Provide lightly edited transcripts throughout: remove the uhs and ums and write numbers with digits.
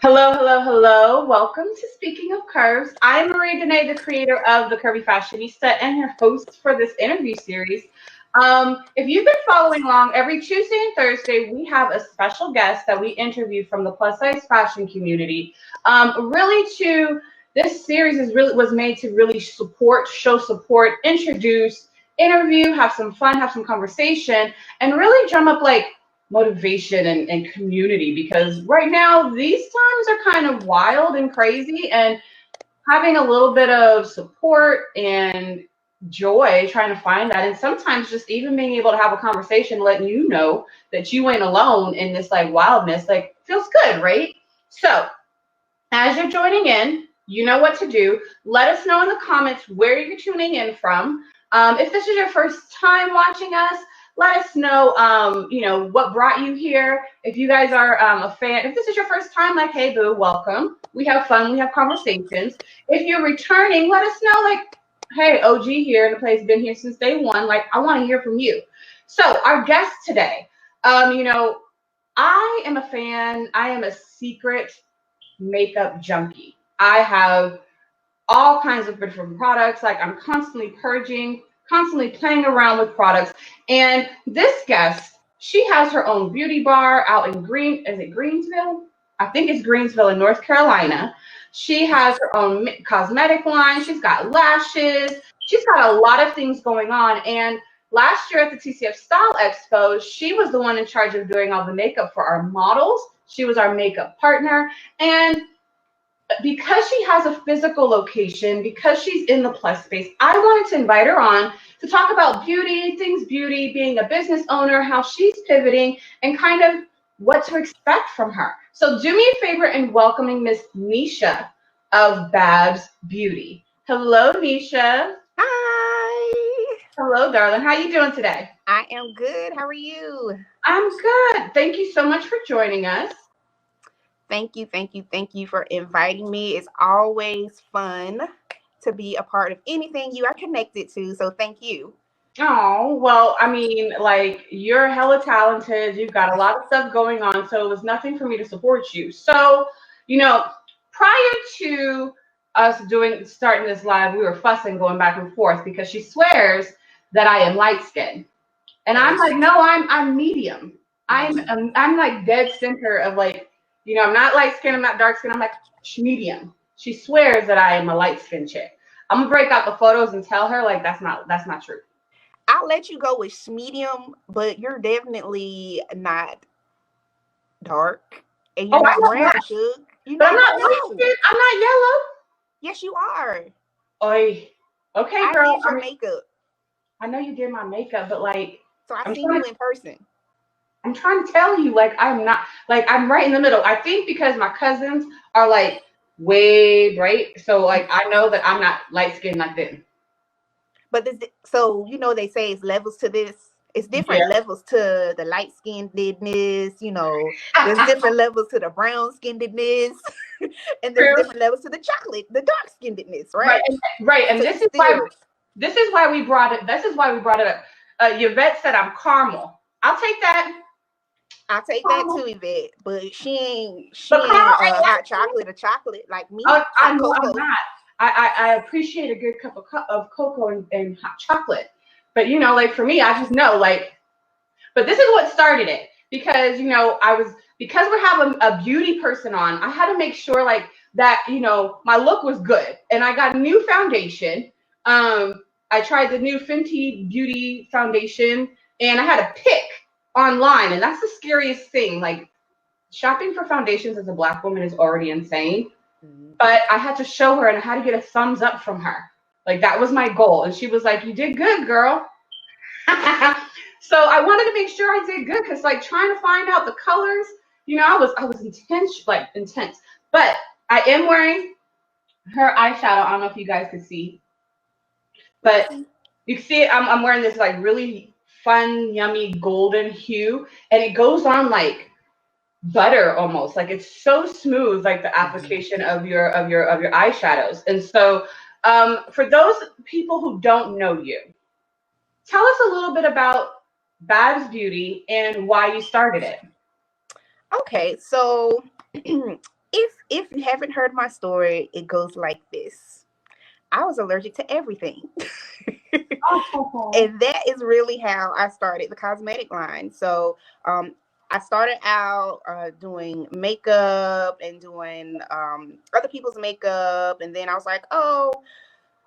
Hello, hello, hello. Welcome to Speaking of Curves. I'm Marie Dene, the creator of The Curvy Fashionista and your host for this interview series. If you've been following along, every Tuesday and Thursday, we have a special guest that we interview from the plus size fashion community. This series was made to really support, show support, introduce, interview, have some fun, have some conversation, and really drum up like motivation and community, because right now these times are kind of wild and crazy, and having a little bit of support and joy trying to find that, and sometimes just even being able to have a conversation letting you know that you ain't alone in this like wildness, like feels good, right? So as you're joining in, you know what to do. Let us know in the comments where you're tuning in from. If this is your first time watching us, let us know, what brought you here. If you guys are a fan, if this is your first time, like, hey, boo, welcome. We have fun. We have conversations. If you're returning, let us know, like, hey, OG here in the place, been here since day one. Like, I want to hear from you. So our guest today, I am a fan. I am a secret makeup junkie. I have all kinds of different products. Like, I'm constantly purging, constantly playing around with products. And this guest, she has her own beauty bar out in Greensville? I think it's Greensville in North Carolina. She has her own cosmetic line. She's got lashes. She's got a lot of things going on. And last year at the TCF Style Expo, she was the one in charge of doing all the makeup for our models. She was our makeup partner. And because she has a physical location, because she's in the plus space, I wanted to invite her on to talk about beauty, things beauty, being a business owner, how she's pivoting, and kind of what to expect from her. So do me a favor in welcoming Miss Necia of Baabs Beauty. Hello, Necia. Hi. Hello, darling. How you doing today? I am good. How are you? I'm good. Thank you so much for joining us. Thank you for inviting me. It's always fun to be a part of anything you are connected to. So thank you. Oh, well, I mean, like, you're hella talented. You've got a lot of stuff going on, so it was nothing for me to support you. So, you know, prior to us starting this live, we were fussing, going back and forth, because she swears that I am light skinned. And I'm like, no, I'm medium. I'm like dead center of, like, I'm not light skinned, I'm not dark skinned, I'm like medium. She swears that I am a light skinned chick. I'm gonna break out the photos and tell her, like, that's not true. I'll let you go with medium, but you're definitely not dark. And you're not brown, Suge. But I'm not light skinned. I'm not yellow. Yes, you are. Oy. Okay, girl. I did your makeup. I know you did my makeup, but like, so I've seen you in person. I'm trying to tell you, like, I'm not, like, I'm right in the middle. I think because my cousins are like way bright, so like I know that I'm not light skinned like them. But so they say it's levels to this. It's different levels to the light skinnedness, there's different levels to the brown skinnedness, and there's different levels to the dark skinnedness, right? Right. And so this is why we brought it. This is why we brought it up. Yvette said I'm caramel. I'll take that. I'll take that too, Yvette. But she ain't hot chocolate or chocolate like me. I know I'm not. I appreciate a good cup of cocoa and hot chocolate. But, like, for me, I just know, like, but this is what started it. Because, because we're having a beauty person on, I had to make sure, like, that, my look was good. And I got a new foundation. I tried the new Fenty Beauty foundation, and I had to pick online. And that's the scariest thing. Like, shopping for foundations as a Black woman is already insane. But I had to show her, and I had to get a thumbs up from her. Like, that was my goal. And she was like, you did good, girl. So I wanted to make sure I did good, because, like, trying to find out the colors, I was intense. But I am wearing her eyeshadow. I don't know if you guys could see. But you can see it. I'm wearing this, like, really fun, yummy golden hue. And it goes on like butter almost. Like, it's so smooth, like the application of your eyeshadows. And so for those people who don't know you, tell us a little bit about Baabs Beauty and why you started it. Okay, so if you haven't heard my story, it goes like this. I was allergic to everything. And that is really how I started the cosmetic line. So I started out doing makeup and doing other people's makeup. And then I was like, oh,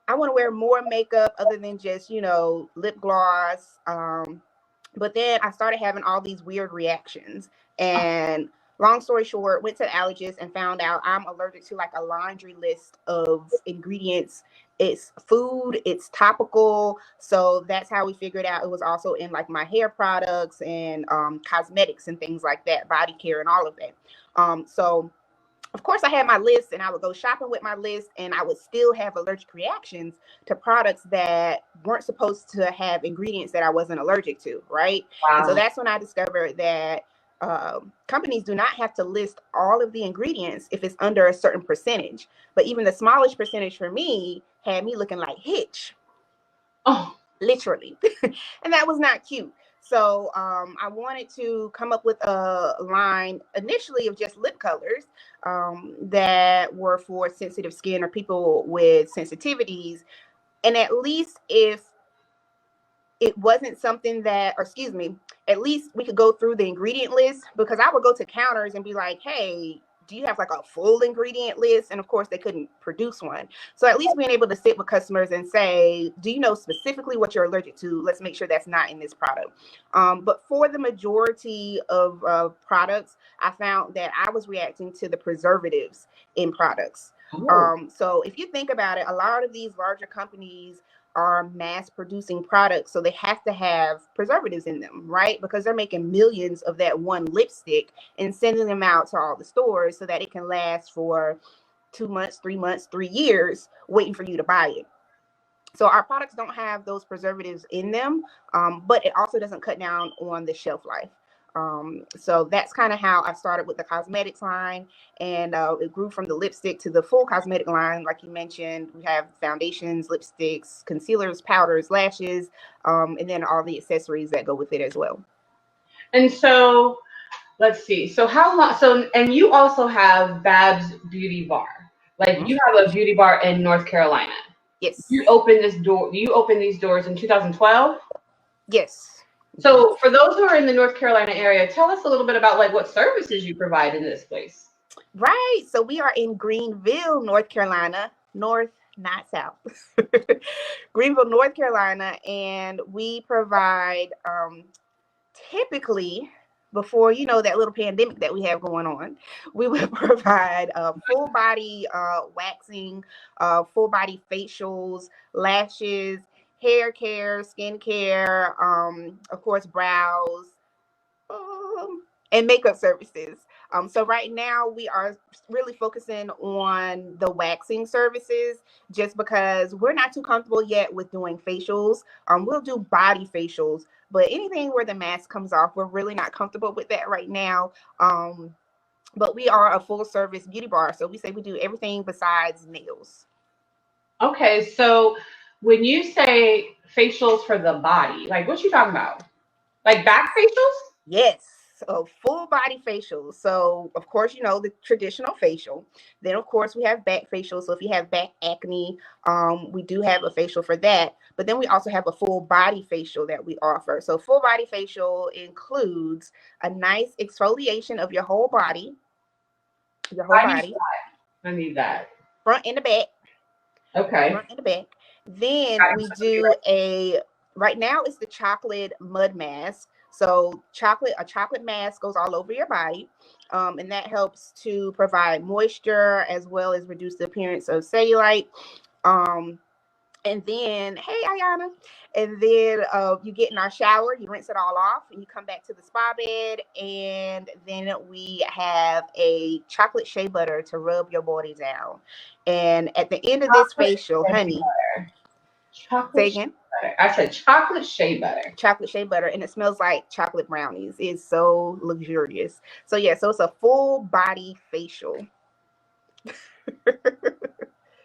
I want to wear more makeup other than just, lip gloss. But then I started having all these weird reactions. And long story short, went to the allergist and found out I'm allergic to like a laundry list of ingredients. It's food, it's topical. So that's how we figured out it was also in like my hair products and cosmetics and things like that, body care and all of that. So of course I had my list and I would go shopping with my list and I would still have allergic reactions to products that weren't supposed to have ingredients that I wasn't allergic to, right? And so that's when I discovered that companies do not have to list all of the ingredients if it's under a certain percentage. But even the smallest percentage for me had me looking like Hitch. Oh, literally. And that was not cute. So I wanted to come up with a line initially of just lip colors that were for sensitive skin or people with sensitivities. And at least if it wasn't something that, or excuse me, at least we could go through the ingredient list, because I would go to counters and be like, hey, do you have like a full ingredient list? And of course they couldn't produce one. So at least being able to sit with customers and say, do you know specifically what you're allergic to? Let's make sure that's not in this product. But for the majority of products, I found that I was reacting to the preservatives in products. So if you think about it, a lot of these larger companies are mass producing products, so they have to have preservatives in them, right? Because they're making millions of that one lipstick and sending them out to all the stores so that it can last for 2 months, 3 months, 3 years waiting for you to buy it. So our products don't have those preservatives in them, but it also doesn't cut down on the shelf life. So that's kind of how I started with the cosmetics line, and it grew from the lipstick to the full cosmetic line. Like you mentioned, we have foundations, lipsticks, concealers, powders, lashes, and then all the accessories that go with it as well. And so let's see. So how long? So and you also have Babs Beauty Bar. Like you have a beauty bar in North Carolina. Yes. You opened this door. You opened these doors in 2012. Yes. So for those who are in the North Carolina area, tell us a little bit about like what services you provide in this place. Right. So we are in Greenville, North Carolina, north, not south. Greenville, North Carolina, and we provide typically, before that little pandemic that we have going on, we would provide full body waxing, full body facials, lashes, hair care, skin care, of course brows, and makeup services. So right now we are really focusing on the waxing services, just because we're not too comfortable yet with doing facials. We'll do body facials, but anything where the mask comes off, we're really not comfortable with that right now. But we are a full service beauty bar, so we say we do everything besides nails. Okay, so when you say facials for the body, like what you talking about? Like back facials? Yes. So full body facial. So of course, the traditional facial. Then of course we have back facial. So if you have back acne, we do have a facial for that. But then we also have a full body facial that we offer. So full body facial includes a nice exfoliation of your whole body. Your whole body. I need that. Front and the back. Okay. Front and the back. Then we do right now it's the chocolate mud mask. So a chocolate mask goes all over your body, and that helps to provide moisture as well as reduce the appearance of cellulite. And then, hey, Ayana, and then you get in our shower, you rinse it all off, and you come back to the spa bed, and then we have a chocolate shea butter to rub your body down. And at the end of this facial, honey, chocolate shea butter. I said chocolate shea butter. Chocolate shea butter, and it smells like chocolate brownies. It's so luxurious. So yeah, so it's a full body facial.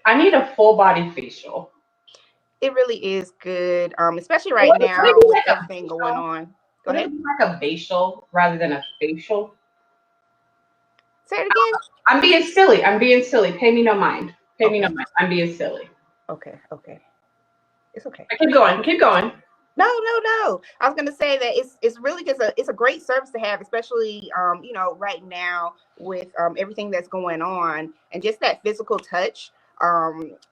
I need a full body facial. It really is good, especially right now with everything going on. Go ahead. Like a facial rather than a facial. Say it again. I'm being silly. I'm being silly. Pay me no mind. Pay me no Okay. mind. I'm being silly. Okay. Okay. It's okay. Keep going. Keep going. No, no, no. I was gonna say that it's really just a great service to have, especially right now with everything that's going on, and just that physical touch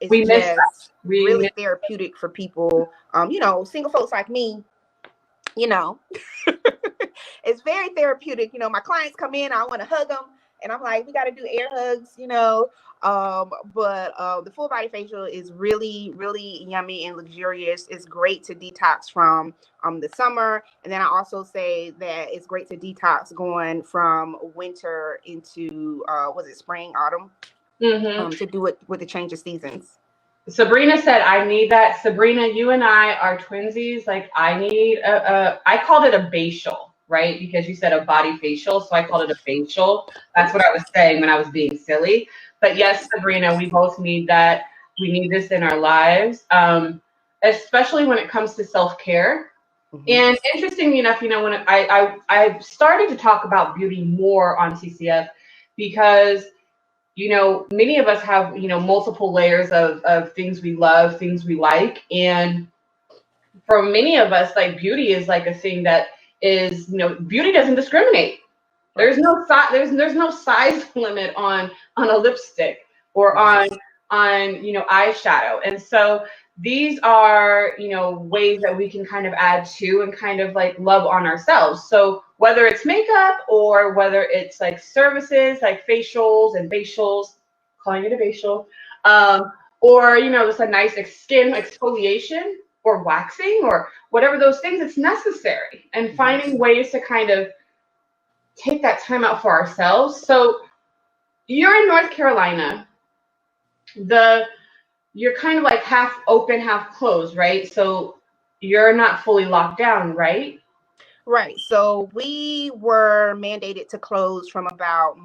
is We miss that. just We really miss. therapeutic for people. Single folks like me, you know, it's very therapeutic. My clients come in, I want to hug them, and I'm like, we got to do air hugs. But the full body facial is really, really yummy and luxurious. It's great to detox from the summer, and then I also say that it's great to detox going from winter into was it spring, autumn? Mm-hmm. To do it with the change of seasons. Sabrina said, I need that. Sabrina, you and I are twinsies. Like, I need I called it a facial, right? Because you said a body facial. So I called it a facial. That's what I was saying when I was being silly. But yes, Sabrina, we both need that. We need this in our lives, especially when it comes to self-care. Mm-hmm. And interestingly enough, when I started to talk about beauty more on CCF because many of us have, multiple layers of things we love, things we like. And for many of us, like beauty is like a thing that is, beauty doesn't discriminate. There's Right. no size, there's no size limit on a lipstick or Right. on eyeshadow. And so these are ways that we can kind of add to and kind of like love on ourselves. So whether it's makeup or whether it's like services like facials, calling it a facial, or just a nice skin exfoliation or waxing or whatever those things, it's necessary. And finding ways to kind of take that time out for ourselves. So you're in North Carolina. You're kind of like half open, half closed, right? So you're not fully locked down, right? Right. So we were mandated to close from about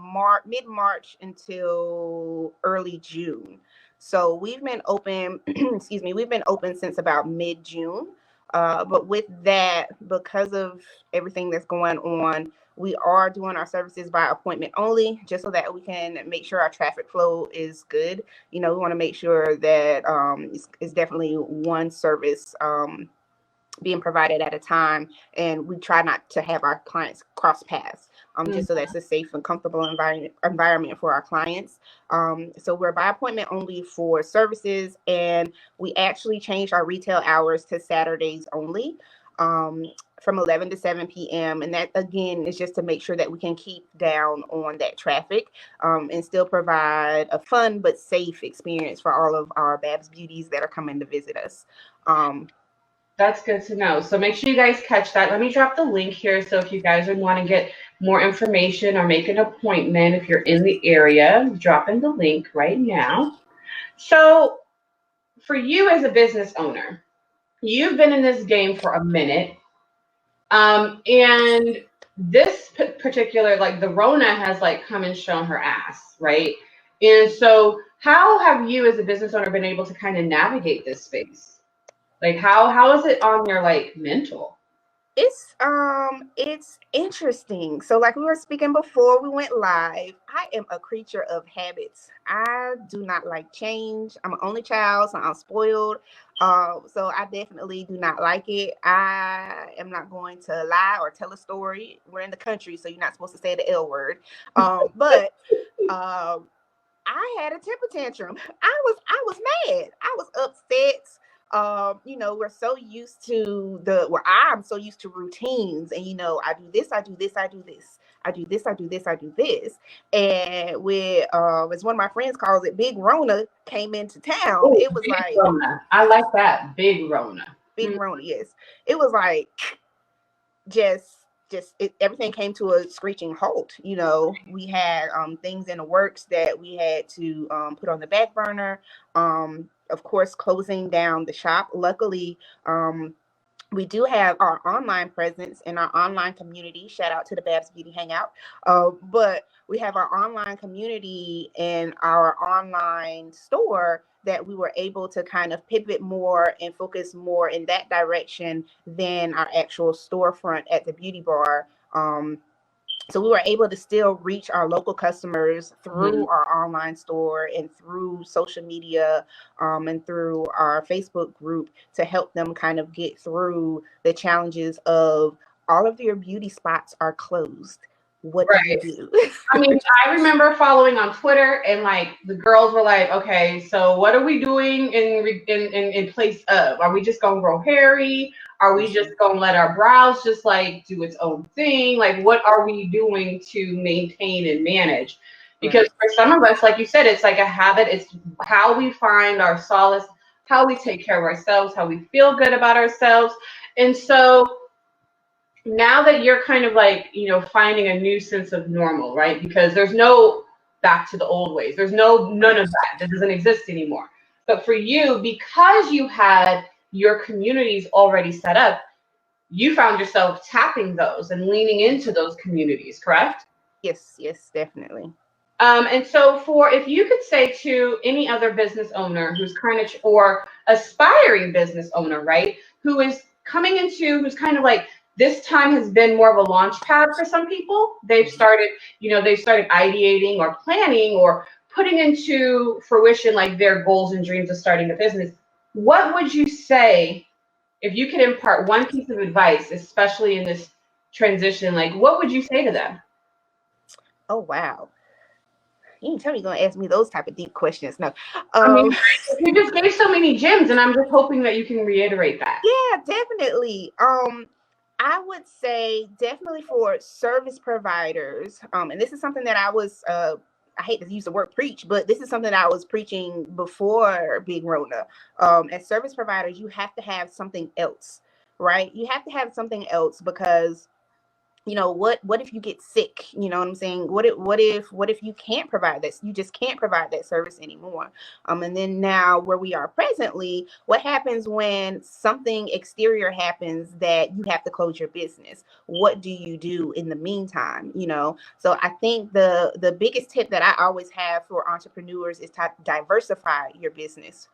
mid-March until early June. So we've been open, excuse me, we've been open since about mid-June. But with that, because of everything that's going on, we are doing our services by appointment only, just so that we can make sure our traffic flow is good. We want to make sure that it's definitely one service being provided at a time, and we try not to have our clients cross paths, just so that's a safe and comfortable environment for our clients. So we're by appointment only for services, and we actually changed our retail hours to Saturdays only, from 11 to 7 p.m. And that, again, is just to make sure that we can keep down on that traffic, and still provide a fun but safe experience for all of our Babs Beauties that are coming to visit us. That's good to know. So make sure you guys catch that. Let me drop the link here. So if you guys would want to get more information or make an appointment, if you're in the area, drop in the link right now. So for you as a business owner, you've been in this game for a minute. And this particular, like the Rona has like come and shown her ass, right? And so how have you as a business owner been able to kind of navigate this space? Like how is it on your like mental? It's interesting. So like we were speaking before we went live, I am a creature of habits. I do not like change. I'm an only child, so I'm spoiled. So I definitely do not like it. I am not going to lie or tell a story. We're in the country, so you're not supposed to say the L word. But I had a temper tantrum. I was mad. I was upset. We're so used to I'm so used to routines, and I do this, I do this, I do this, I do this, I do this, I do this. And with as one of my friends calls it, Big Rona came into town. Oh, It was big like Rona. I like that. Big Rona. Big Rona, yes. It was like everything came to a screeching halt. We had things in the works that we had to put on the back burner. Of course, closing down the shop. Luckily, we do have our online presence in our online community. Shout out to the Babs Beauty Hangout. But we have our online community and our online store that we were able to kind of pivot more and focus more in that direction than our actual storefront at the beauty bar. So we were able to still reach our local customers through our online store and through social media, and through our Facebook group to help them kind of get through the challenges of all of your beauty spots are closed. What do you do? I mean, I remember following on Twitter, and like the girls were like, "Okay, so what are we doing in place of? Are we just gonna grow hairy? Are we just gonna let our brows just like do its own thing? Like, what are we doing to maintain and manage?" Because for some of us, like you said, it's like a habit. It's how we find our solace, how we take care of ourselves, how we feel good about ourselves, and so now that you're kind of like, finding a new sense of normal, right? Because there's no back to the old ways. There's none of that. That doesn't exist anymore. But for you, because you had your communities already set up, you found yourself tapping those and leaning into those communities, correct? Yes, definitely. And so if you could say to any other business owner who's kind of, or aspiring business owner, right, who's kind of like, this time has been more of a launch pad for some people. They've started ideating or planning or putting into fruition like their goals and dreams of starting a business. What would you say if you could impart one piece of advice, especially in this transition? Like, what would you say to them? Oh, wow. You didn't tell me you're going to ask me those type of deep questions. No. I mean, you just gave so many gems, and I'm just hoping that you can reiterate that. Yeah, definitely. I would say definitely for service providers, and this is something that I hate to use the word preach, but this is something that I was preaching before being Rona. As service providers, you have to have something else, right? You have to have something else because what if you get sick? You know what I'm saying? What if you can't provide this? You just can't provide that service anymore. And then now where we are presently, what happens when something exterior happens that you have to close your business? What do you do in the meantime? So I think the biggest tip that I always have for entrepreneurs is to diversify your business.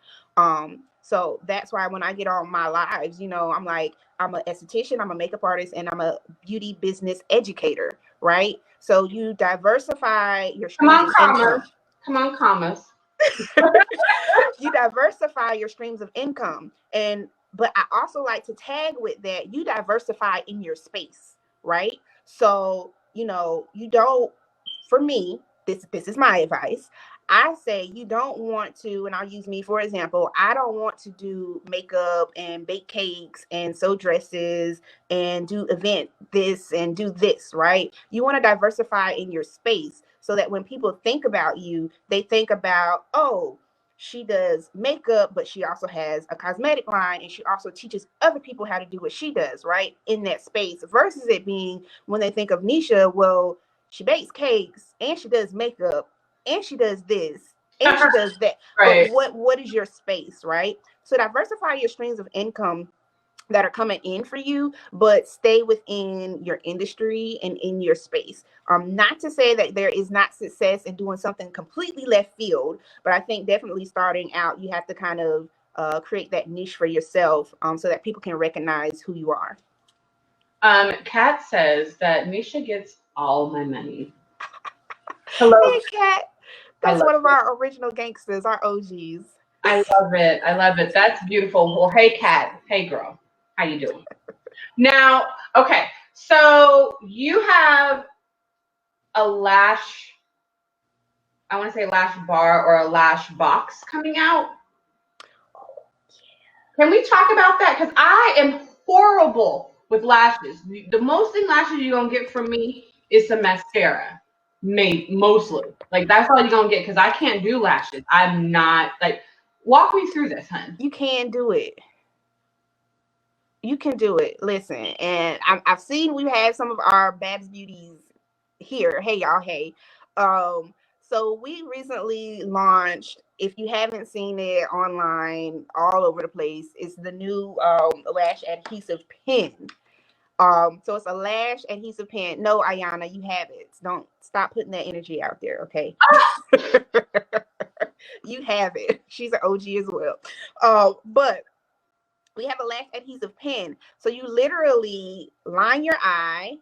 So that's why when I get on my lives, I'm like, I'm an esthetician, I'm a makeup artist, and I'm a beauty business educator, right? So you diversify your streams of income. Come on, commas. You diversify your streams of income. But I also like to tag with that, you diversify in your space, right? So, you don't, for me, this is my advice. I say you don't want to, and I'll use me for example, I don't want to do makeup and bake cakes and sew dresses and do event this and do this, right? You want to diversify in your space so that when people think about you, they think about, oh, she does makeup, but she also has a cosmetic line and she also teaches other people how to do what she does, right? In that space, versus it being when they think of Necia, well, she bakes cakes and she does makeup and she does this and she does that. Right. But what is your space, right? So diversify your streams of income that are coming in for you, but stay within your industry and in your space. Not to say that there is not success in doing something completely left field, but I think definitely starting out, you have to kind of create that niche for yourself, so that people can recognize who you are. Kat says that Necia gets all my money. Hello. Hey, Kat. That's one of our original gangsters, our OGs. I love it. I love it. That's beautiful. Well, hey, Kat. Hey, girl. How you doing? Now, okay. So you have a lash, I want to say lash bar or a lash box coming out. Can we talk about that? Because I am horrible with lashes. The most thing lashes you're going to get from me is some mascara. Mostly. Like, that's all you're going to get because I can't do lashes. I'm not, like, walk me through this, hun. You can do it. You can do it. Listen, and I've seen we've had some of our Babs Beauties here. Hey, y'all. Hey. So we recently launched, if you haven't seen it online all over the place, it's the new lash adhesive pen. So it's a lash adhesive pen. No, Ayana, you have it. Don't stop putting that energy out there, okay? You have it. She's an OG as well. But we have a lash adhesive pen. So you literally line your eye,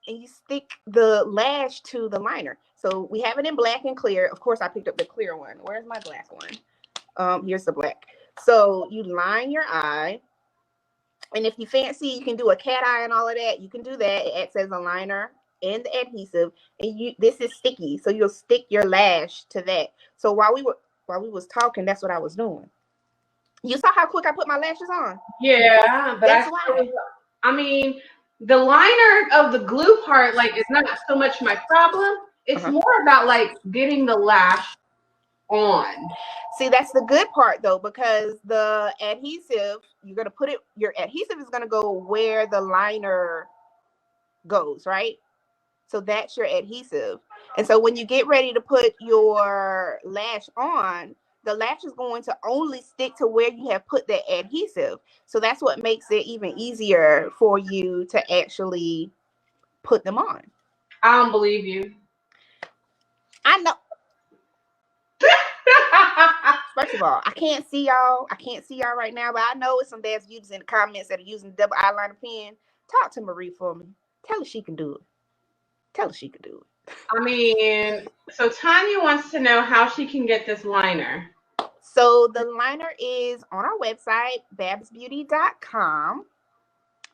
and you stick the lash to the liner. So we have it in black and clear. Of course, I picked up the clear one. Where's my black one? Here's the black. So you line your eye. And if you fancy, you can do a cat eye and all of that. You can do that. It acts as a liner and the adhesive. And this is sticky, so you'll stick your lash to that. So while we was talking, that's what I was doing. You saw how quick I put my lashes on? Yeah, but That's why. I mean, the liner of the glue part, like, is not so much my problem. It's more about like getting the lash on. See, that's the good part though, because the adhesive, you're gonna put it. Your adhesive is gonna go where the liner goes, right? So that's your adhesive. And so when you get ready to put your lash on, the lash is going to only stick to where you have put the adhesive. So that's what makes it even easier for you to actually put them on. I don't believe you. I know. First of all, I can't see y'all. I can't see y'all right now, but I know it's some Baabs Beauties in the comments that are using double eyeliner pen. Talk to Marie for me. Tell her she can do it. Tell her she can do it. I mean, so Tanya wants to know how she can get this liner. So the liner is on our website, baabsbeauty.com.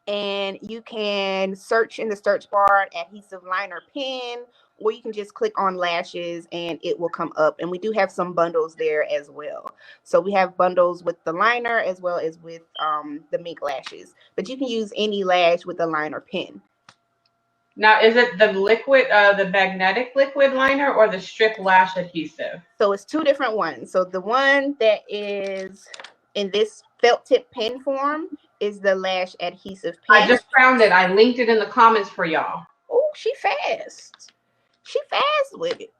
And you can search in the search bar adhesive liner pen, or you can just click on lashes and it will come up. And we do have some bundles there as well. So we have bundles with the liner as well as with the mink lashes. But you can use any lash with the liner pen. Now, is it the liquid, the magnetic liquid liner, or the strip lash adhesive? So it's two different ones. So the one that is in this felt tip pen form is the lash adhesive pen. I just found it. I linked it in the comments for y'all. Oh, she fast. She fast with it.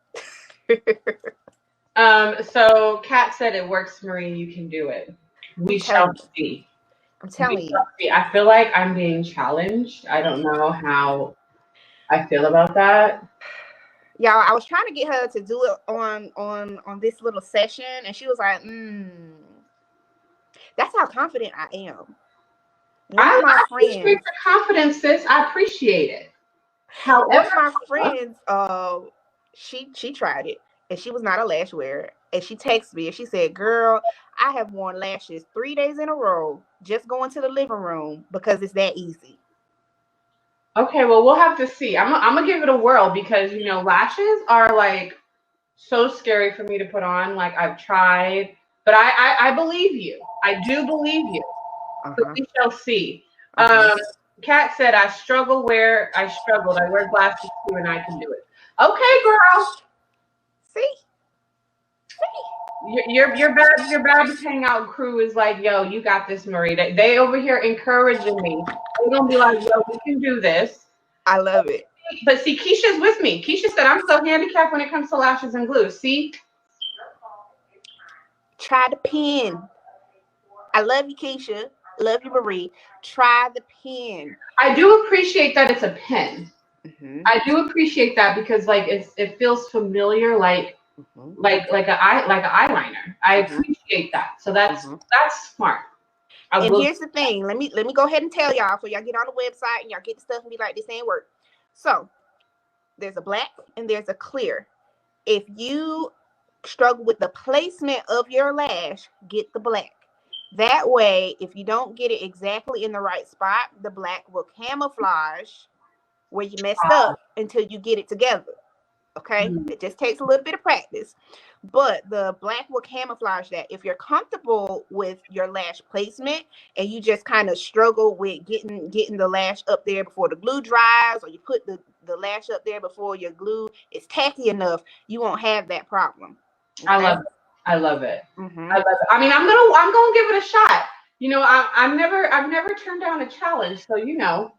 So Kat said it works, Marie. You can do it. We shall see. I'm telling you. I feel like I'm being challenged. I don't know how I feel about that. Y'all, I was trying to get her to do it on this little session, and she was like, that's how confident I am. I appreciate the confidence, sis. I appreciate it. However, one of my friends, she tried it, and she was not a lash wearer, and she texted me and she said, "Girl, I have worn lashes 3 days in a row just going to the living room because it's that easy." Okay, well, we'll have to see. I'm gonna give it a whirl because, you know, lashes are like so scary for me to put on. Like, I've tried, but I believe you. I do believe you. So we shall see. Kat said, I struggled. I wear glasses too, and I can do it. Okay, girl. See? Your Baabs Hangout crew is like, yo, you got this, Marie. They over here encouraging me. They're gonna be like, yo, we can do this. I love it. But see, Keisha's with me. Keisha said, I'm so handicapped when it comes to lashes and glue. See? Try the pen. I love you, Keisha. Love you, Marie. Try the pen. I do appreciate that it's a pen. I do appreciate that because, like, it feels familiar, like an eyeliner. I appreciate that. So that's smart. And here's the thing. Let me go ahead and tell y'all, so y'all get on the website and y'all get the stuff and be like, this ain't work. So there's a black and there's a clear. If you struggle with the placement of your lash, get the black. That way, if you don't get it exactly in the right spot, the black will camouflage where you messed up until you get it together. Okay? It just takes a little bit of practice. But the black will camouflage that. If you're comfortable with your lash placement and you just kind of struggle with getting the lash up there before the glue dries, or you put the lash up there before your glue is tacky enough, you won't have that problem. Okay? I love it. I love it. I mean, I'm gonna give it a shot. You know, I've never turned down a challenge, so you know,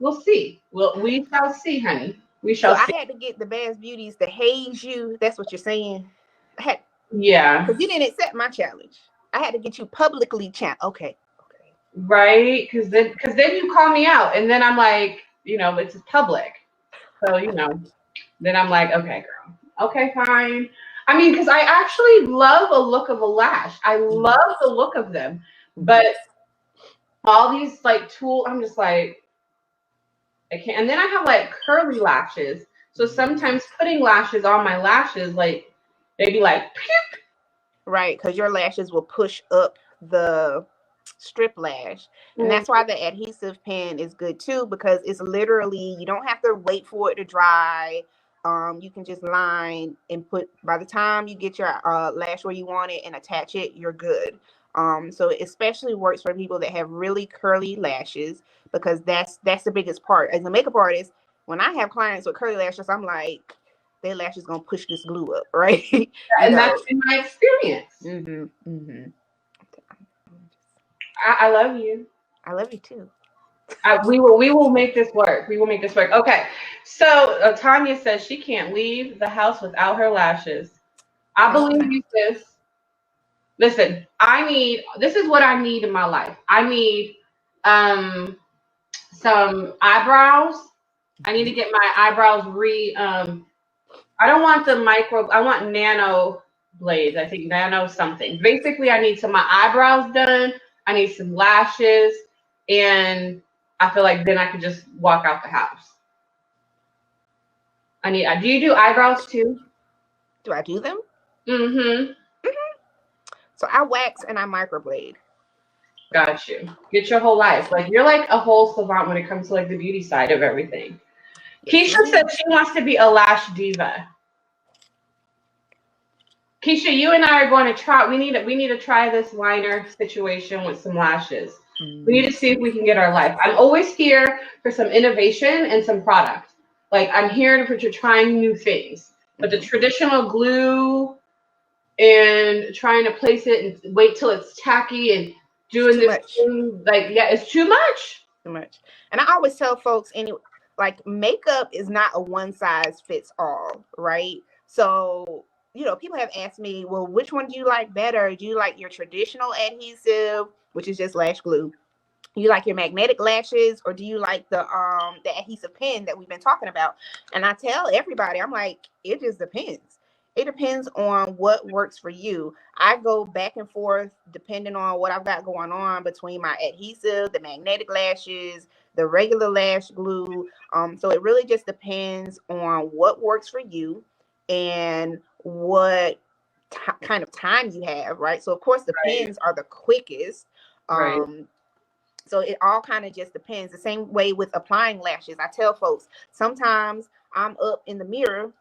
we'll see. We shall see, honey. We shall see. I had to get the Baabs Beauties to Heyyyy. That's what you're saying. Yeah. Because you didn't accept my challenge. I had to get you publicly Okay. Right, because then you call me out, and then I'm like, you know, it's public, so you know, then I'm like, okay, girl, okay, fine. I mean, because I actually love a look of a lash. I love the look of them, but all these like tools, I'm just like, I can't. And then I have like curly lashes. So sometimes putting lashes on my lashes, like they'd be like, Right, because your lashes will push up the strip lash. And mm, that's why the adhesive pen is good too, because it's literally, you don't have to wait for it to dry. You can just line and put, by the time you get your lash where you want it and attach it, you're good. So it especially works for people that have really curly lashes, because that's the biggest part. As a makeup artist, when I have clients with curly lashes, I'm like, their lashes gonna push this glue up, right? You and know. that's been my experience. Mm-hmm, mm-hmm. I love you. I love you too. We will make this work. We will make this work. Okay. So Tanya says she can't leave the house without her lashes. I Oh, believe you, sis. Listen, this is what I need in my life. I need um some eyebrows. I need to get my eyebrows I don't want the micro, I want nano blades. I think nano something. Basically, I need some of my eyebrows done. I need some lashes, and I feel like then I could just walk out the house. Do you do eyebrows too? do I do them? Mm-hmm. So I wax and I microblade. Got you. Get your whole life. Like you're like a whole savant when it comes to like the beauty side of everything. Yes, Keisha said ma'am. she wants to be a lash diva. Keisha, you and I are going to try. We need to try this liner situation with some lashes. We need to see if we can get our life. I'm always here for some innovation and some product. Like I'm here to trying new things. But the traditional glue and trying to place it and wait till it's tacky and It's doing too this much. thing, like yeah, it's too much. Too much. And I always tell folks, like makeup is not a one size fits all, right? So, people have asked me, well, which one do you like better? Do you like your traditional adhesive, which is just lash glue? You like your magnetic lashes, or do you like the adhesive pen that we've been talking about? And I tell everybody, I'm like, it just depends. It depends on what works for you. I go back and forth depending on what I've got going on between my adhesive, the magnetic lashes, the regular lash glue. So it really just depends on what works for you and what kind of time you have, right? So of course the Right. pens are the quickest. Right. So it all kind of just depends. The same way with applying lashes. I tell folks, sometimes I'm up in the mirror.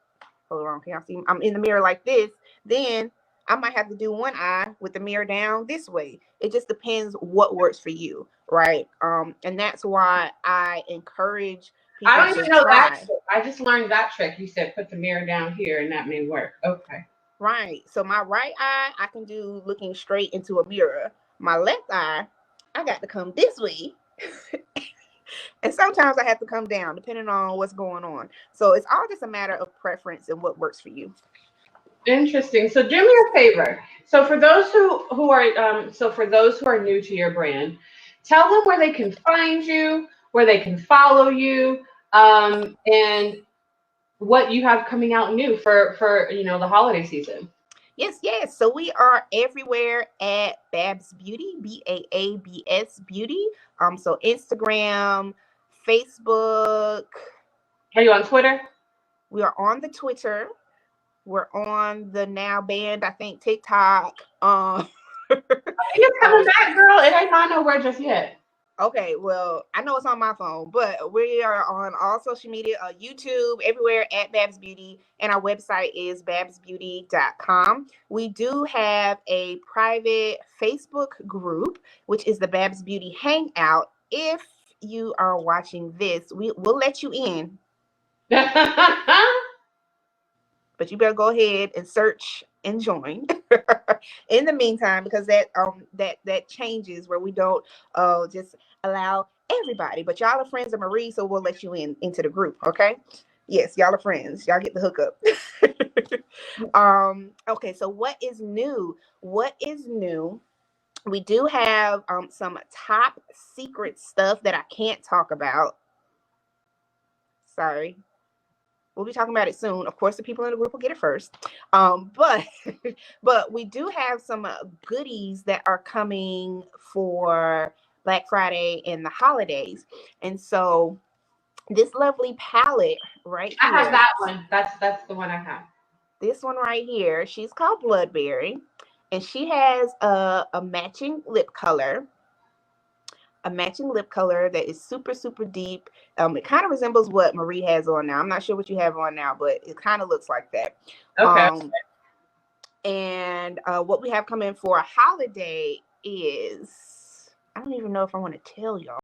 Hold on, can y'all see? I'm in the mirror like this. Then I might have to do one eye with the mirror down this way. It just depends what works for you, right? And that's why I encourage I people don't to even know that try. trick. I just learned that trick. You said put the mirror down here and that may work. Okay. Right. So my right eye, I can do looking straight into a mirror. My left eye, I got to come this way. And sometimes I have to come down depending on what's going on. So it's all just a matter of preference and what works for you. Interesting. So do me a favor. So for those who are new to your brand, tell them where they can find you, where they can follow you, and what you have coming out new for the holiday season. Yes, yes. So we are everywhere at Babs Beauty, Baabs Beauty. So Instagram, Facebook. Are you on Twitter? We are on the Twitter. We're on the now banned, I think, TikTok. I think it's coming um, back, girl. It ain't gone nowhere just yet. Okay, well, I know it's on my phone, but we are on all social media, YouTube, everywhere at Babs Beauty, and our website is babsbeauty.com. We do have a private Facebook group, which is the Babs Beauty Hangout. If you are watching this, we'll let you in, but you better go ahead and search and join in the meantime, because that changes where we don't just allow everybody, but y'all are friends of Marie, so we'll let you into the group. Okay, yes, y'all are friends, y'all get the hookup. Okay, so what is new? We do have some top secret stuff that I can't talk about. Sorry, we'll be talking about it soon. Of course, the people in the group will get it first. But but we do have some goodies that are coming for Black Friday and the holidays. And so this lovely palette right I have here. that one. That's the one I have. This one right here. She's called Bloodberry, and she has a matching lip color. A matching lip color that is super, super deep. It kind of resembles what Marie has on now. I'm not sure what you have on now, but it kind of looks like that. Okay. And what we have coming for a holiday is, I don't even know if I want to tell y'all.